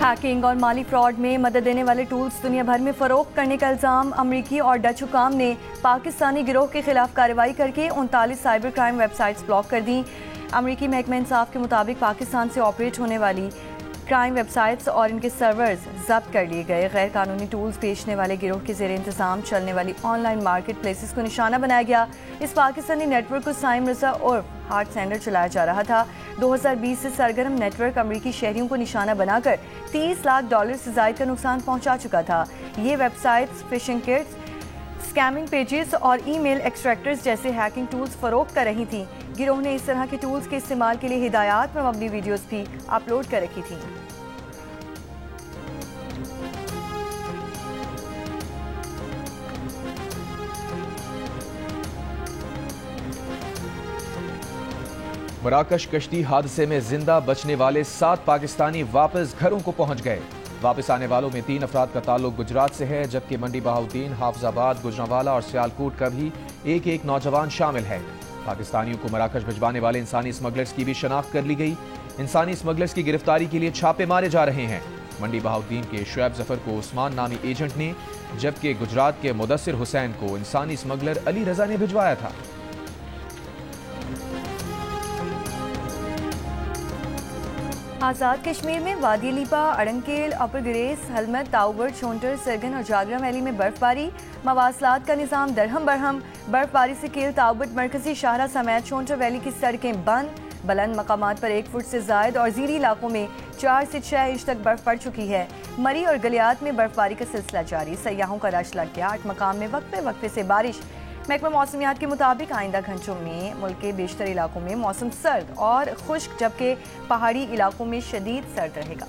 Hacking और माली fraud में मदद देने वाले टूल्स दुनिया भर में फरोख्त करने का इल्ज़ाम अमरीकी और डच हुकाम ने पाकिस्तानी गिरोह के खिलाफ कार्रवाई करके 39 साइबर क्राइम वेबसाइट्स ब्लॉक कर दी। अमरीकी महकमा इंसाफ के मुताबिक पाकिस्तान से ऑपरेट होने वाली क्राइम वेबसाइट्स और इनके सर्वर्स जब्त कर लिए गए। गैर कानूनी टूल्स बेचने वाले गिरोह के ज़ेर इंतज़ाम चलने वाली ऑनलाइन मार्केट प्लेसेस को निशाना बनाया गया। इस पाकिस्तानी नेटवर्क को साइम रजा उर्फ हार्ट सेंडर चलाया जा रहा था। 2020 से सरगर्म नेटवर्क अमरीकी शहरियों को निशाना बनाकर $30 लाख से ज़ायद का नुकसान पहुंचा चुका था। ये websites phishing kits, scamming pages और ईमेल एक्सट्रैक्टर्स जैसे हैकिंग टूल्स फरोख्त कर रही थीं। गिरोह ने इस तरह के टूल्स के इस्तेमाल के लिए हिदायत पर मबनी वीडियोस भी अपलोड कर रखी थीं। मराकश कश्ती हादसे में जिंदा बचने वाले 7 पाकिस्तानी वापस घरों को पहुंच गए। वापस आने वालों में 3 अफराद का ताल्लुक गुजरात से है, जबकि मंडी बहाउद्दीन, हाफिजाबाद, गुजरांवाला और सियालकोट का भी एक नौजवान शामिल है। पाकिस्तानियों को मराकश भिजवाने वाले इंसानी स्मगलर्स की भी शनाख्त कर ली गई। इंसानी स्मगलर्स की गिरफ्तारी के लिए छापे मारे जा रहे हैं। मंडी बहाउद्दीन के शुएब जफर को उस्मान नामी एजेंट ने, जबकि गुजरात के मुदस्सिर हुसैन को इंसानी स्मगलर अली रजा ने भिजवाया था। आज़ाद कश्मीर में वादी लीपा, अड़ंकेल, अपर ग्रेस, हलमत, ताउबर, छोंटर, सरगन और जागरा वैली में बर्फबारी। मवासलात का निज़ाम दरहम बरहम। बर्फबारी से केल, ताउबर, मरकजी शाहरा समेत छोंटर वैली की सड़कें बंद। बुलंद मकामात पर 1 फुट से ज़ायद और ज़ीरी इलाकों में 4 से 6 इंच तक बर्फ पड़ चुकी है। मरी और गलियात में बर्फबारी का सिलसिला जारी। सयाहों का रश लग गया। 8 मकाम में वक्फे वक्फे से बारिश। महकमा मौसमियात के मुताबिक आइंदा घंटों में मुल्क के बेशतर इलाकों में मौसम सर्द और खुश्क, जबकि पहाड़ी इलाकों में शदीद सर्द रहेगा।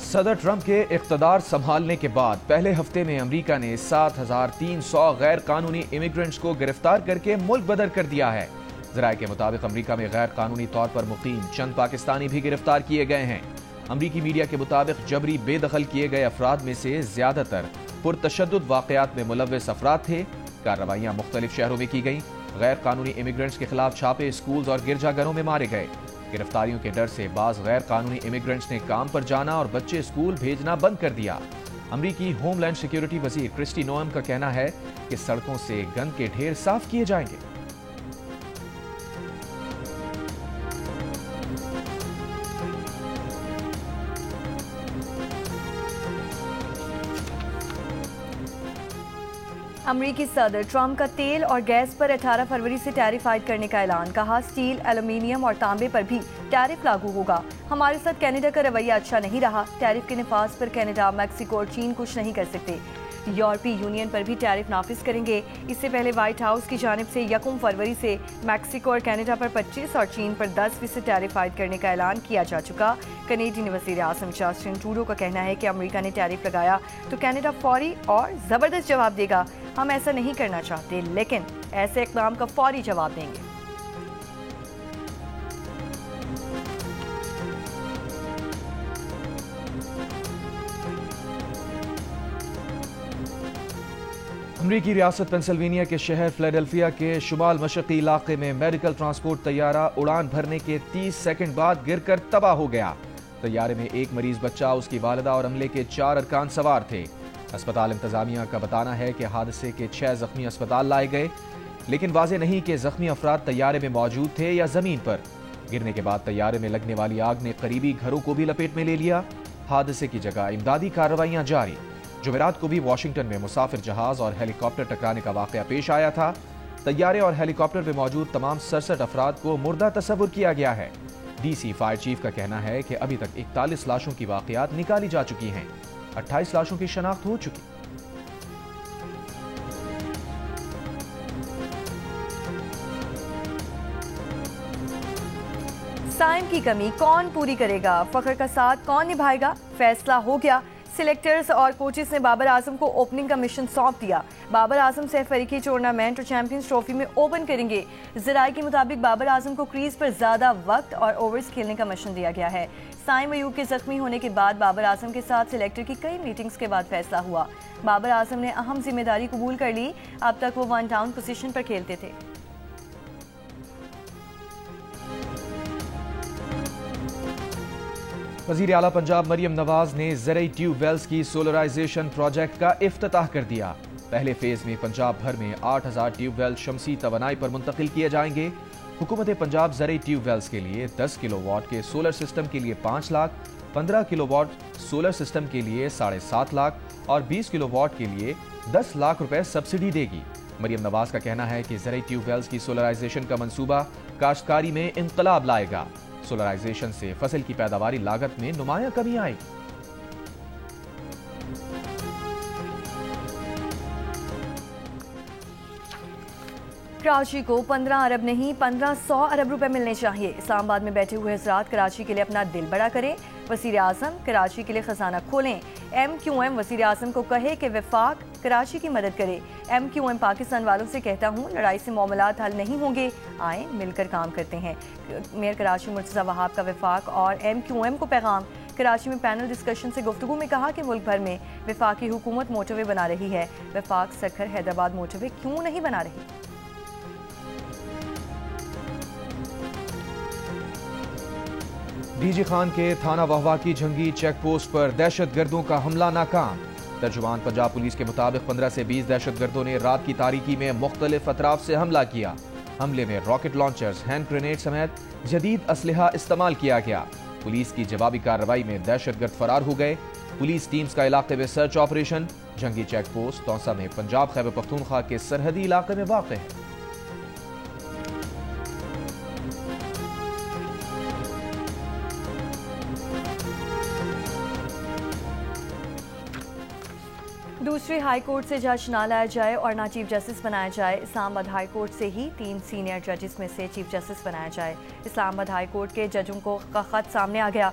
सदर ट्रंप के इख्तदार संभालने के बाद पहले हफ्ते में अमेरिका ने 7,300 गैर कानूनी इमिग्रेंट्स को गिरफ्तार करके मुल्क बदर कर दिया है। ज़राए के मुताबिक अमेरिका में गैर कानूनी तौर पर मुकीम चंद पाकिस्तानी भी गिरफ्तार किए गए हैं। अमेरिकी मीडिया के मुताबिक जबरी बेदखल किए गए अफराद में से ज्यादातर पुरतशद्दुद वाक़यात में मुलव्वस अफराद थे। कार्रवाइयां मुख्तलिफ शहरों में की गईं। गैर कानूनी इमिग्रेंट्स के खिलाफ छापे स्कूल्स और गिरजाघरों में मारे गए। गिरफ्तारियों के डर से बाज गैर कानूनी इमिग्रेंट्स ने काम पर जाना और बच्चे स्कूल भेजना बंद कर दिया। अमरीकी होमलैंड सिक्योरिटी वजीर क्रिस्टी नोएम का कहना है कि सड़कों से गंद के ढेर साफ किए जाएंगे। अमरीकी सदर ट्रंप का तेल और गैस पर 18 फरवरी से टैरिफ आयद करने का ऐलान। कहा, स्टील, एल्यूमीनियम और तांबे पर भी टैरिफ लागू होगा। हमारे साथ कनाडा का रवैया अच्छा नहीं रहा। टैरिफ के नफाज पर कनाडा, मैक्सिको और चीन कुछ नहीं कर सकते। यूरोपीय यूनियन पर भी टैरिफ नाफिज करेंगे। इससे पहले व्हाइट हाउस की जानिब से 1 फरवरी से मैक्सिको और कनाडा पर 25 और चीन पर 10% टैरिफ आयद करने का ऐलान किया जा चुका। कनेडियन वज़ीर आज़म जस्टिन ट्रूडो का कहना है कि अमेरिका ने टैरिफ लगाया तो कनाडा फौरी और ज़बरदस्त जवाब देगा। हम ऐसा नहीं करना चाहते, लेकिन ऐसे इक़दाम का फौरी जवाब देंगे। अमरीकी रियासत पेंसिल्वेनिया के शहर फिलाडेल्फिया के शुमाल मशरक़ी इलाके में मेडिकल ट्रांसपोर्ट तैयारा उड़ान भरने के 30 सेकंड बाद गिरकर तबाह हो गया। तैयारे में 1 मरीज बच्चा, उसकी वालिदा और अमले के 4 अरकान सवार थे। अस्पताल इंतजामिया का बताना है कि हादसे के 6 जख्मी अस्पताल लाए गए, लेकिन वाज़ेह नहीं कि जख्मी अफराद तैयारे में मौजूद थे या जमीन पर। गिरने के बाद तैयारे में लगने वाली आग ने करीबी घरों को भी लपेट में ले लिया। हादसे की जगह इमदादी कार्रवाइयां जारी। जुमेरात को भी वाशिंगटन में मुसाफिर जहाज और हेलीकॉप्टर टकराने का वाकया पेश आया था। तैयारे और हेलीकॉप्टर में मौजूद तमाम 67 अफराद को मुर्दा तस्वुर किया गया है। डीसी फायर चीफ का कहना है कि अभी तक 41 लाशों की वाकयात निकाली जा चुकी हैं। 28 लाशों की शनाख्त हो चुकी। साइम की कमी कौन पूरी करेगा? फखर का साथ कौन निभाएगा? फैसला हो गया। सिलेक्टर्स और कोचेस ने बाबर आजम को ओपनिंग का मिशन सौंप दिया। बाबर आजम सैफ अफ्रीदी टूर्नामेंट और चैंपियंस ट्रॉफी में ओपन करेंगे। ज़राए के मुताबिक बाबर आजम को क्रीज पर ज्यादा वक्त और ओवर्स खेलने का मिशन दिया गया है। साइम अयूब के जख्मी होने के बाद बाबर आजम के साथ सिलेक्टर की कई मीटिंग्स के बाद फैसला हुआ। बाबर आजम ने अहम जिम्मेदारी कबूल कर ली। अब तक वो वन डाउन पोजीशन पर खेलते थे। वज़ीर आला पंजाब मरियम नवाज ने ज़रई ट्यूब वेल्स की सोलराइजेशन प्रोजेक्ट का इफ्तिताह कर दिया। पहले फेज में पंजाब भर में 8000 ट्यूब वेल शमसी तवानाई पर मुंतकिल किए जाएंगे। हुकूमत पंजाब ज़रई ट्यूब वेल्स के लिए 10 किलोवाट के सोलर सिस्टम के लिए 5 लाख, 15 किलोवाट सोलर सिस्टम के लिए 7.5 लाख और 20 किलोवाट के लिए 10 लाख रुपए सब्सिडी देगी। मरियम नवाज का कहना है कि ज़रई ट्यूब वेल्स की सोलराइजेशन का मंसूबा काश्तकारी में इंकलाब लाएगा। सोलराइजेशन से फसल की पैदावारी लागत में नुमाया कमी आएगी। कराची को 15 अरब नहीं 1500 अरब रुपए मिलने चाहिए। इस्लामाबाद में बैठे हुए हजरात कराची के लिए अपना दिल बड़ा करें। वज़ीर आज़म कराची के लिए खजाना खोलें। MQM वज़ीर आज़म को कहे कि वफाक कराची की मदद करे। MQM पाकिस्तान वालों से कहता हूँ, लड़ाई से मामलात हल नहीं होंगे, आए मिलकर काम करते हैं। मेयर कराची मुर्तज़ा वहाब का वफाक और MQM को पैगाम। कराची में पैनल डिस्कशन से गुफ्तगू में कहा कि मुल्क भर में वफाकी हुकूमत मोटरवे बना रही है। वफाक सखर हैदराबाद मोटरवे क्यों नहीं बना रही? डीजी खान के थाना वहवा की झंगी चेक पोस्ट पर दहशतगर्दों का हमला नाकाम। तर्जुमान पंजाब पुलिस के मुताबिक 15 से 20 दहशतगर्दों ने रात की तारीकी में मुख्तलिफ अतराफ से हमला किया। हमले में रॉकेट लॉन्चर्स, हैंड ग्रेनेड समेत जदीद असलहा इस्तेमाल किया गया। पुलिस की जवाबी कार्रवाई में दहशतगर्द फरार हो गए। पुलिस टीम्स का इलाके में search operation. Jhangi check post Taunsa में पंजाब खैबर पख्तूनख्वा के सरहदी इलाके में वाक़ है। दूसरी हाई कोर्ट से जज ना लाया जाए और ना चीफ जस्टिस बनाया जाए। इस्लामाबाद हाई कोर्ट से ही 3 सीनियर जजेस में से चीफ जस्टिस बनाया जाए। इस्लामाबाद हाई कोर्ट के जजों को का खत सामने आ गया।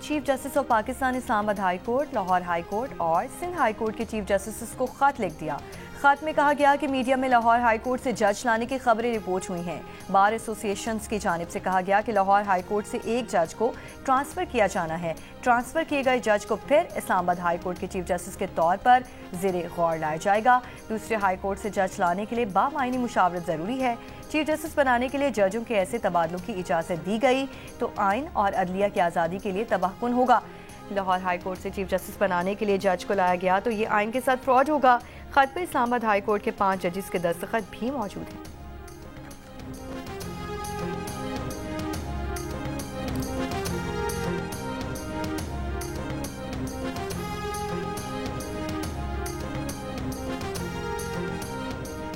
Chief justice of Pakistan Islamabad high court, Lahore high court और सिंध हाई कोर्ट के चीफ जस्टिस को खत लिख दिया। खत में कहा गया कि मीडिया में लाहौर हाई कोर्ट से जज लाने की खबरें रिपोर्ट हुई हैं। बार एसोसिएशंस की जानिब से कहा गया कि लाहौर हाई कोर्ट से एक जज को ट्रांसफ़र किया जाना है। ट्रांसफ़र किए गए जज को फिर इस्लामाबाद हाई कोर्ट के चीफ जस्टिस के तौर पर ज़ेरे गौर लाया जाएगा। दूसरे हाई कोर्ट से जज लाने के लिए बामायनी मुशावरत ज़रूरी है। चीफ जस्टिस बनाने के लिए जजों के ऐसे तबादलों की इजाज़त दी गई तो आइन और अदलिया की आज़ादी के लिए तबाहकुन होगा। लाहौर हाई कोर्ट से चीफ जस्टिस बनाने के लिए जज को लाया गया तो ये आइन के साथ फ्रॉड होगा। खत पर इस्लामाबाद हाई कोर्ट के 5 जजेस के दस्तखत भी मौजूद हैं।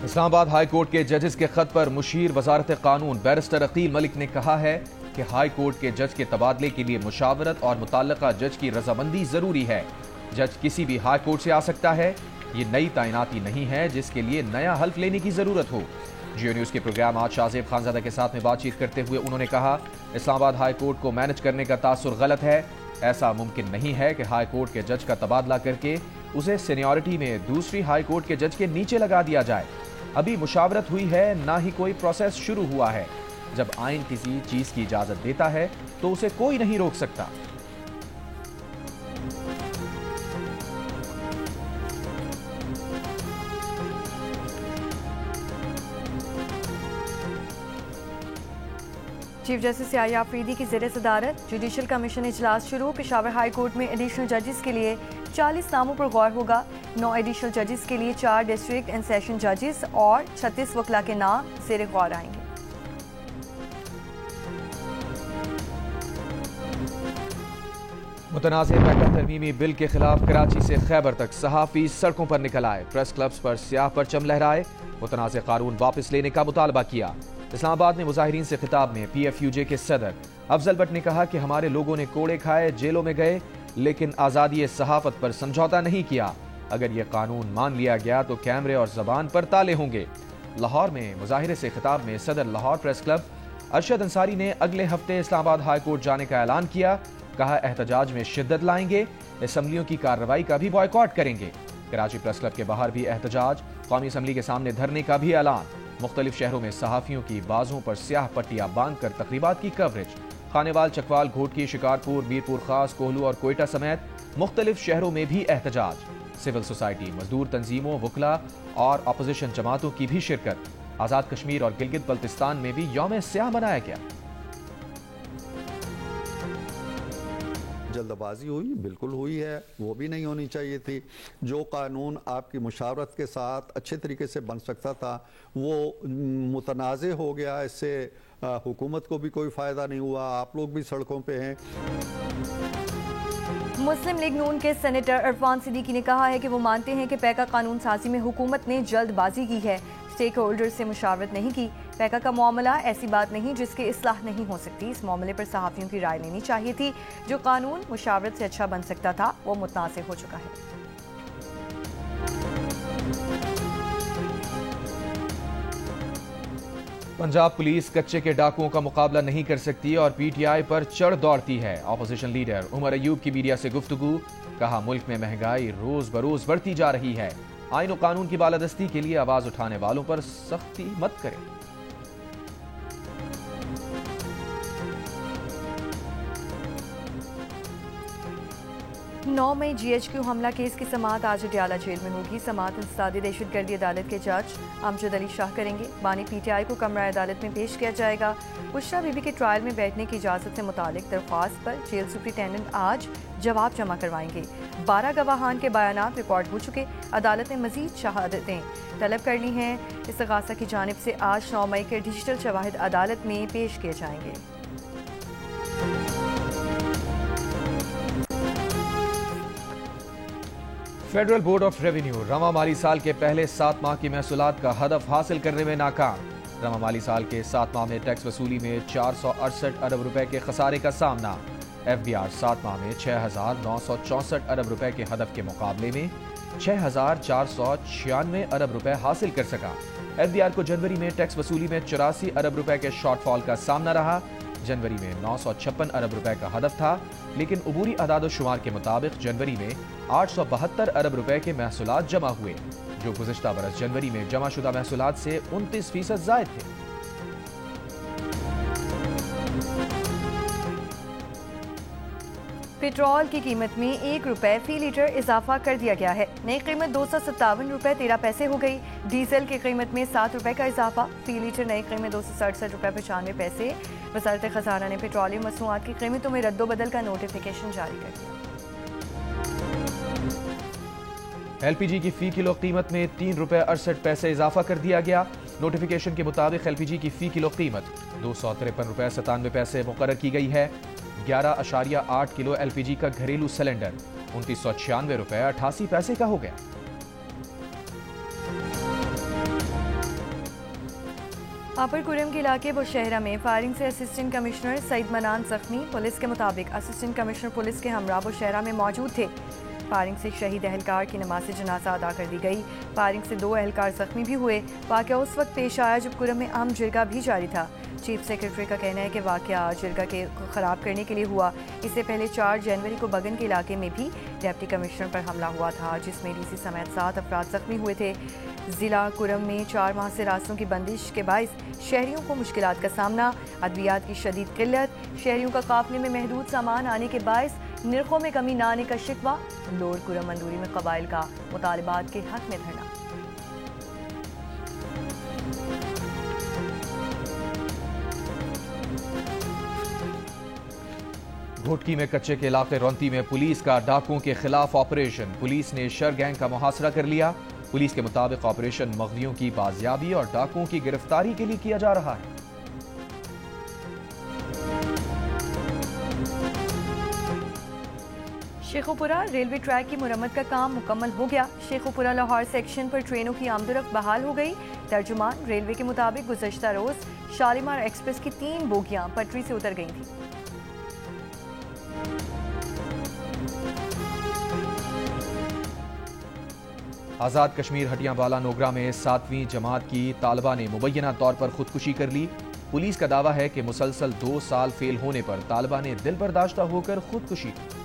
इस्लामाबाद हाई कोर्ट के जजेस के खत पर मुशीर वजारत कानून बैरिस्टर अकील मलिक ने कहा है कि हाई कोर्ट के जज के तबादले के लिए मुशावरत और मुताल्लिका जज की रजामंदी जरूरी है। जज किसी भी हाई कोर्ट से आ सकता है। ये नई तैनाती नहीं है जिसके लिए नया हल्फ लेने की जरूरत हो। जियो न्यूज के प्रोग्राम आज शाहजेब खानजादा के साथ में बातचीत करते हुए उन्होंने कहा, इस्लामाबाद हाई कोर्ट को मैनेज करने का तासुर गलत है। ऐसा मुमकिन नहीं है कि हाई कोर्ट के जज का तबादला करके उसे सीनियरिटी में दूसरी हाई कोर्ट के जज के नीचे लगा दिया जाए। अभी मुशावरत हुई है, ना ही कोई प्रोसेस शुरू हुआ है। जब आइन किसी चीज की इजाजत देता है तो उसे कोई नहीं रोक सकता। चीफ जस्टिस याह्या अफरीदी की ज़ेर सदारत जुडिशल कमीशन इजलास शुरू। पेशावर हाई कोर्ट में एडिशनल जजेस के लिए 40 नामों पर गौर होगा। 9 एडिशनल जजेस के लिए 4 डिस्ट्रिक्ट एंड सेशन जजेस और 36 वकला के नाम ज़ेर गौर आएंगे। मुतनाज़े पैटर्न तरमीमी बिल के खिलाफ कराची से खैबर तक सहाफ़ी सड़कों पर निकल आए। प्रेस क्लब्स पर स्याह परचम लहराए। मुतनाज़े कानून वापस लेने का मुतालबा किया। इस्लामाबाद में मुजाहिरीन से खिताब में PFUJ के सदर अफजल भट्ट ने कहा कि हमारे लोगों ने कोड़े खाए, जेलों में गए, लेकिन आज़ादी सहाफ़त पर समझौता नहीं किया। अगर ये कानून मान लिया गया तो कैमरे और ज़बान पर ताले होंगे। लाहौर में मुजाहिरे से खिताब में सदर लाहौर प्रेस क्लब अरशद अंसारी ने अगले हफ्ते इस्लामाबाद हाई कोर्ट जाने का ऐलान किया। कहा, एहतजाज में शिद्दत लाएंगे। اسمبلیوں کی کارروائی کا بھی بائیکاٹ کریں گے۔ کراچی پریس کلب کے باہر بھی احتجاج، قومی اسمبلی کے سامنے دھرنے کا بھی اعلان۔ مختلف شہروں میں صحافیوں کی بازوں پر سیاہ پٹیاں باندھ کر تقریبات کی کوریج۔ خانیوال، چکوال، گھوٹکی، شکارپور، میرپور خاص، کوہلو اور کوئٹہ سمیت مختلف شہروں میں بھی احتجاج۔ سول سوسائٹی، مزدور تنظیموں، وکلاء اور اپوزیشن جماعتوں کی بھی شرکت۔ آزاد کشمیر اور گلگت بلتستان میں بھی یوم سیاہ منایا گیا۔ جلد بازی ہوئی، بالکل ہوئی ہے، وہ بھی نہیں ہونی چاہیے تھی۔ جو قانون آپ کی مشاورت کے ساتھ اچھے طریقے سے بن سکتا تھا وہ متنازع ہو گیا، اس سے حکومت کو بھی کوئی فائدہ نہیں ہوا، آپ لوگ بھی سڑکوں پہ ہیں۔ مسلم لیگ نون کے سینیٹر عرفان صدیقی نے کہا ہے کہ وہ مانتے ہیں کہ پیکا قانون سازی میں حکومت نے جلد بازی کی ہے، اسٹیک ہولڈر سے مشاورت نہیں کی۔ پیکا کا معاملہ ایسی بات نہیں جس کی اصلاح نہیں ہو سکتی، اس معاملے پر صحافیوں کی رائے لینی چاہیے تھی۔ جو قانون مشاورت سے اچھا بن سکتا تھا وہ متنازع ہو چکا ہے۔ پنجاب پولیس کچے کے ڈاکوؤں کا مقابلہ نہیں کر سکتی اور پی ٹی آئی پر چڑھ دوڑتی ہے۔ اپوزیشن لیڈر عمر ایوب کی میڈیا سے گفتگو، کہا ملک میں مہنگائی روز بروز بڑھتی جا رہی ہے، آئین و قانون کی بالادستی کے لیے آواز اٹھانے والوں پر سختی مت کریں۔ 9 مئی جی ایچ کیو حملہ کیس کی سماعت آج اڈیالہ جیل میں ہوگی۔ سماعت انسدادی دہشت گردی عدالت کے جج امجد علی شاہ کریں گے۔ بانی پی ٹی آئی کو کمرہ عدالت میں پیش کیا جائے گا۔ بشرا بی بی کے ٹرائل میں بیٹھنے کی اجازت سے متعلق درخواست پر جیل سپرنٹینڈنٹ آج جواب جمع کروائیں گے۔ 12 گواہان کے بیانات ریکارڈ ہو چکے، عدالت نے مزید شہادتیں طلب کر لی ہیں۔ استغاثہ کی جانب سے آج 9 مئی کے ڈیجیٹل شواہد عدالت میں پیش کیے جائیں گے۔ فیڈرل بورڈ آف ریونیو رواں مالی سال کے پہلے 7 ماہ کی محصولات کا ہدف حاصل کرنے میں ناکام۔ رواں مالی سال کے 7 ماہ میں ٹیکس وصولی میں 468 ارب روپے کے خسارے کا سامنا۔ ایف بی آر 7 ماہ میں 6,964 ارب روپے کے ہدف کے مقابلے میں 6,496 ارب روپے حاصل کر سکا۔ ایف بی آر کو جنوری میں ٹیکس وصولی میں 84 ارب روپے کے شارٹ فال کا سامنا رہا۔ جنوری میں 956 ارب روپے کا ہدف تھا، لیکن عبوری اعداد و شمار کے مطابق جنوری میں 872 ارب روپے کے محصولات جمع ہوئے، جو گزشتہ برس جنوری میں جمع شدہ محصولات سے 29% زائد تھے۔ پیٹرول کی قیمت میں 1 روپے فی لیٹر اضافہ کر دیا گیا ہے۔ نئی قیمت 257 روپے 13 پیسے ہو گئی۔ ڈیزل کی قیمت میں 7 روپے کا اضافہ، فی لیٹر نئی قیمت 267 روپے 95 پیسے۔ وزارت خزانہ نے پیٹرولیم مصنوعات کی قیمتوں میں رد و بدل کا نوٹیفیکیشن جاری کر دیا۔ ایل پی جی کی فی کلو قیمت میں 3 روپے 68 پیسے اضافہ کر دیا گیا۔ نوٹیفیکیشن کے مطابق ایل پی جی کی فی کلو قیمت 253 روپے 97 پیسے مقرر کی گئی ہے۔ 11.8 کلو ایل پی جی کا گھریلو سلنڈر 2996 روپے 88 پیسے کا ہو گیا۔ اپر کرم کے علاقے بشہرہ میں فائرنگ سے اسسٹنٹ کمشنر سعید منان زخمی۔ پولیس کے مطابق اسسٹنٹ کمشنر پولیس کے ہمراہ بشہرہ میں موجود تھے۔ فائرنگ سے شہید اہلکار کی نماز جنازہ ادا کر دی گئی۔ فائرنگ سے 2 اہلکار زخمی بھی ہوئے۔ واقعہ اس وقت پیش آیا جب کرم میں عام جرگہ بھی جاری تھا۔ چیف سیکرٹری کا کہنا ہے کہ واقعہ جرگہ کے خراب کرنے کے لیے ہوا۔ اس سے پہلے 4 جنوری کو بگن کے علاقے میں بھی ڈپٹی کمشنر پر حملہ ہوا تھا، جس میں ڈی سی سمیت 7 افراد زخمی ہوئے تھے۔ ضلع کرم میں 4 ماہ سے راستوں کی بندش کے باعث شہریوں کو مشکلات کا سامنا، ادویات کی شدید قلت، شہریوں کا قافلے میں محدود سامان آنے کے باعث نرخوں میں کمی نہ آنے کا شکوہ۔ لوور کرم مندوری میں قبائل کا مطالبات کے حق میں دھرنا۔ گھوٹکی میں کچے کے علاقے رونتی میں پولیس کا ڈاکوؤں کے خلاف آپریشن۔ پولیس نے شر گینگ کا محاصرہ کر لیا۔ پولیس کے مطابق آپریشن مغویوں کی بازیابی اور ڈاکوؤں کی گرفتاری کے لیے کیا جا رہا ہے۔ شیخوپورہ ریلوے ٹریک کی مرمت کا کام مکمل ہو گیا۔ شیخوپورہ لاہور سیکشن پر ٹرینوں کی آمد و رفت بحال ہو گئی۔ ترجمان ریلوے کے مطابق گزشتہ روز شالیمار ایکسپریس کی 3 بوگیاں پٹری سے اتر گئی تھیں۔ آزاد کشمیر ہٹیاں بالا نوگرہ میں 7ویں جماعت کی طالبہ نے مبینہ طور پر خودکشی کر لی۔ پولیس کا دعویٰ ہے کہ مسلسل 2 سال فیل ہونے پر طالبہ نے دل برداشتہ ہو کر خودکشی کی۔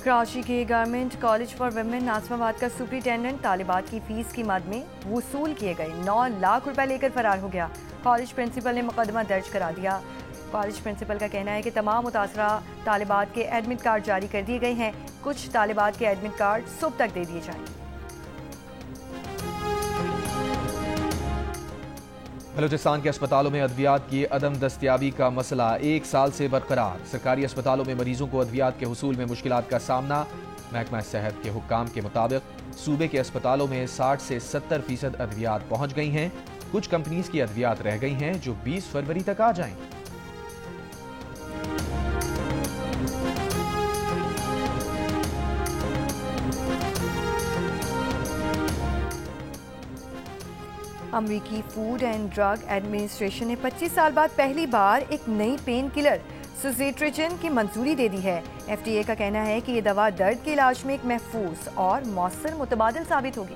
کراچی کے گورنمنٹ کالج فار ویمن ناظمآباد کا سپرنٹینڈنٹ طالبات کی فیس کی مد میں وصول کیے گئے 9 لاکھ روپے لے کر فرار ہو گیا۔ کالج پرنسپل نے مقدمہ درج کرا دیا۔ کالج پرنسپل کا کہنا ہے کہ تمام متاثرہ طالبات کے ایڈمٹ کارڈ جاری کر دیے گئے ہیں، کچھ طالبات کے ایڈمٹ کارڈ صبح تک دے دیے جائیں گے۔ بلوچستان کے اسپتالوں میں ادویات کی عدم دستیابی کا مسئلہ 1 سال سے برقرار۔ سرکاری اسپتالوں میں مریضوں کو ادویات کے حصول میں مشکلات کا سامنا۔ محکمہ صحت کے حکام کے مطابق صوبے کے اسپتالوں میں 60 سے 70% ادویات پہنچ گئی ہیں۔ کچھ کمپنیز کی ادویات رہ گئی ہیں جو 20 فروری تک آ جائیں۔ امریکی فوڈ اینڈ ڈرگ ایڈمنسٹریشن نے 25 سال بعد پہلی بار ایک نئی پین کلر سوزیٹریجن کی منظوری دے دی ہے۔ ایف ڈی اے کا کہنا ہے کہ یہ دوا درد کے علاج میں ایک محفوظ اور مؤثر متبادل ثابت ہوگی۔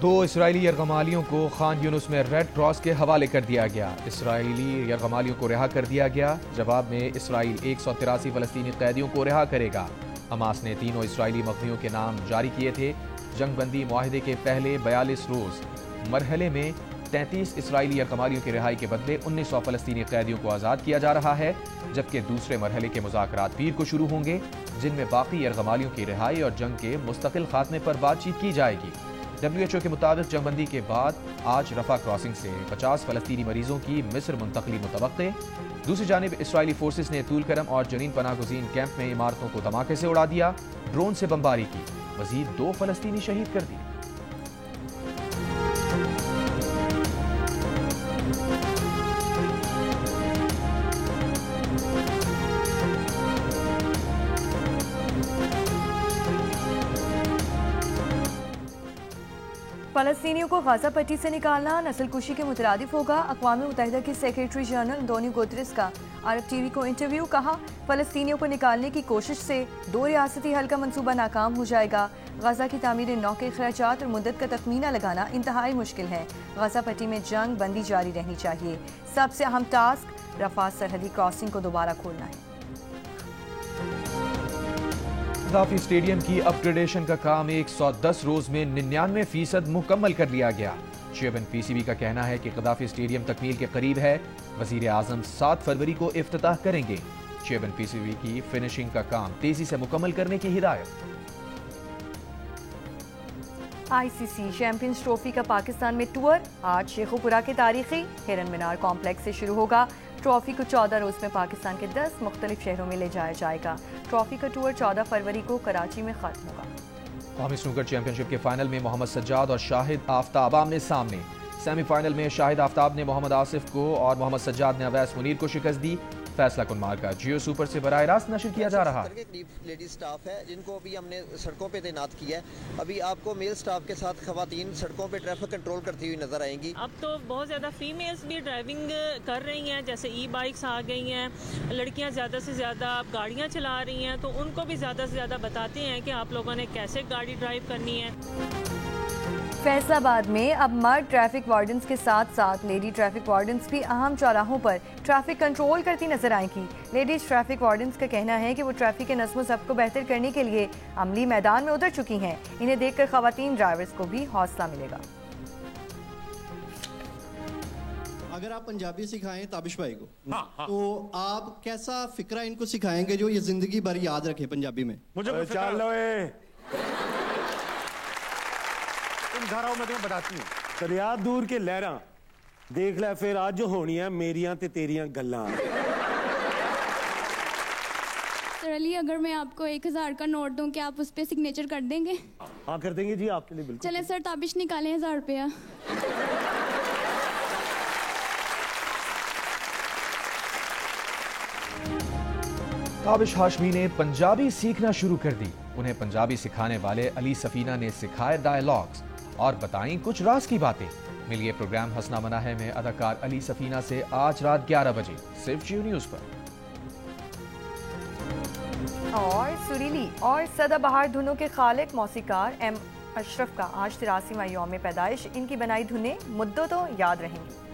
دو اسرائیلی یرغمالیوں کو خان یونس میں ریڈ کراس کے حوالے کر دیا گیا۔ اسرائیلی یرغمالیوں کو رہا کر دیا گیا۔ جواب میں اسرائیل 183 فلسطینی قیدیوں کو رہا کرے گا۔ حماس نے تینوں اسرائیلی مقتولوں کے نام جاری کیے تھے۔ جنگ بندی معاہدے کے پہلے 42 روز مرحلے میں 33 اسرائیلی یرغمالیوں کی رہائی کے بدلے 1900 فلسطینی قیدیوں کو آزاد کیا جا رہا ہے، جبکہ دوسرے مرحلے کے مذاکرات پیر کو شروع ہوں گے، جن میں باقی یرغمالیوں کی رہائی اور جنگ کے مستقل خاتمے پر بات چیت کی جائے گی۔ WHO کے مطابق جنگ بندی کے بعد آج رفح کراسنگ سے 50 فلسطینی مریضوں کی مصر منتقلی متوقع۔ دوسری جانب اسرائیلی فورسز نے طول کرم اور جنین پناہ گزین کیمپ میں عمارتوں کو دھماکے سے اڑا دیا، ڈرون سے بمباری کی، مزید 2 فلسطینی شہید کر دیے۔ فلسطینیوں کو غزہ پٹی سے نکالنا نسل کشی کے مترادف ہوگا۔ اقوام متحدہ کے سیکریٹری جنرل انٹونیو گوتریس کا عرب ٹی وی کو انٹرویو۔ کہا، فلسطینیوں کو نکالنے کی کوشش سے 2 ریاستی حل کا منصوبہ ناکام ہو جائے گا۔ غزہ کی تعمیر نو کے اخراجات اور مدت کا تخمینہ لگانا انتہائی مشکل ہے۔ غزہ پٹی میں جنگ بندی جاری رہنی چاہیے۔ سب سے اہم ٹاسک رفح سرحدی کراسنگ کو دوبارہ کھولنا ہے۔ قذافی اسٹیڈیم کی اپ گریڈیشن کا کام 110 روز میں 99% مکمل کر لیا گیا۔ چیئرمین پی سی بی کا کہنا ہے کہ قذافی اسٹیڈیم تکمیل کے قریب ہے۔ وزیر اعظم 7 فروری کو افتتاح کریں گے۔ چیئرمین پی سی بی کی فنشنگ کا کام تیزی سے مکمل کرنے کی ہدایت۔ آئی سی سی چیمپئنز ٹرافی کا پاکستان میں ٹور آج شیخوپورہ کے تاریخی ہرن مینار کمپلیکس سے شروع ہوگا۔ ٹرافی کو 14 روز میں پاکستان کے 10 مختلف شہروں میں لے جایا جائے گا۔ ٹرافی کا ٹور 14 فروری کو کراچی میں ختم ہوگا۔ قومی سنوکر چیمپئن شپ کے فائنل میں محمد سجاد اور شاہد آفتاب آمنے سامنے۔ سیمی فائنل میں شاہد آفتاب نے محمد آصف کو اور محمد سجاد نے اویس منیر کو شکست دی۔ فیصلہ کن مارکا جیو سپر سے براہ راست نشر کیا جا رہا ہے۔ لیڈی سٹاف ہے جن کو ابھی ہم نے سڑکوں پہ تعینات کیا ہے۔ ابھی آپ کو میل سٹاف کے ساتھ خواتین سڑکوں پہ ٹریفک کنٹرول کرتی ہوئی نظر آئیں گی۔ اب تو بہت زیادہ فیمیلز بھی ڈرائیونگ کر رہی ہیں، جیسے ای بائکس آ گئی ہیں۔ لڑکیاں زیادہ سے زیادہ اب گاڑیاں چلا رہی ہیں، تو ان کو بھی زیادہ سے زیادہ بتاتے ہیں کہ آپ لوگوں نے کیسے گاڑی ڈرائیو کرنی ہے۔ فیصل آباد میں اب مرد ٹریفک وارڈنز کے ساتھ ساتھ لیڈی ٹریفک وارڈنز بھی اہم چوراہوں پر ٹریفک کنٹرول کرتی نظر آئیں گی۔ لیڈیز ٹریفک وارڈنز کا کہنا ہے کہ وہ ٹریفک کے نظم و ضبط کو بہتر کرنے کے لیے عملی میدان میں اتر چکی ہیں۔ انہیں دیکھ کر خواتین ڈرائیورز کو بھی حوصلہ ملے گا۔ اگر آپ پنجابی سکھائیں تابش بھائی کو تو آپ کیسا فکرہ ان کو سکھائیں گے جو یہ زندگی بھر یاد رکھے پنجابی میں؟ گھر آؤ میں تمہیں بتاتی ہوں۔ دریا دور کے لہراں دیکھ لے پھر آج جو ہونی ہیں میریاں تے تیریاں گلاں۔ سر علی، اگر میں آپ کو 1000 کا نوٹ دوں کہ آپ اس پہ سگنیچر کر دیں گے؟ ہاں کر دیں گے جی، آپ کے لیے بالکل۔ چلیں سر، تابش نکالیں 1000 روپیہ۔ تابش ہاشمی نے پنجابی سیکھنا شروع کر دی۔ انہیں پنجابی سکھانے والے علی سفینہ نے سکھائے ڈائیلاگز اور بتائیں کچھ راز کی باتیں۔ ملیے پروگرام ہنسنا منع ہے میں اداکار علی سفینہ سے آج رات 11 بجے صرف جیو نیوز پر۔ اور سریلی اور سدا بہار دھنوں کے خالق موسیقار ایم اشرف کا آج 83واں یوم پیدائش۔ ان کی بنائی دھنیں مدتوں یاد رہیں گی۔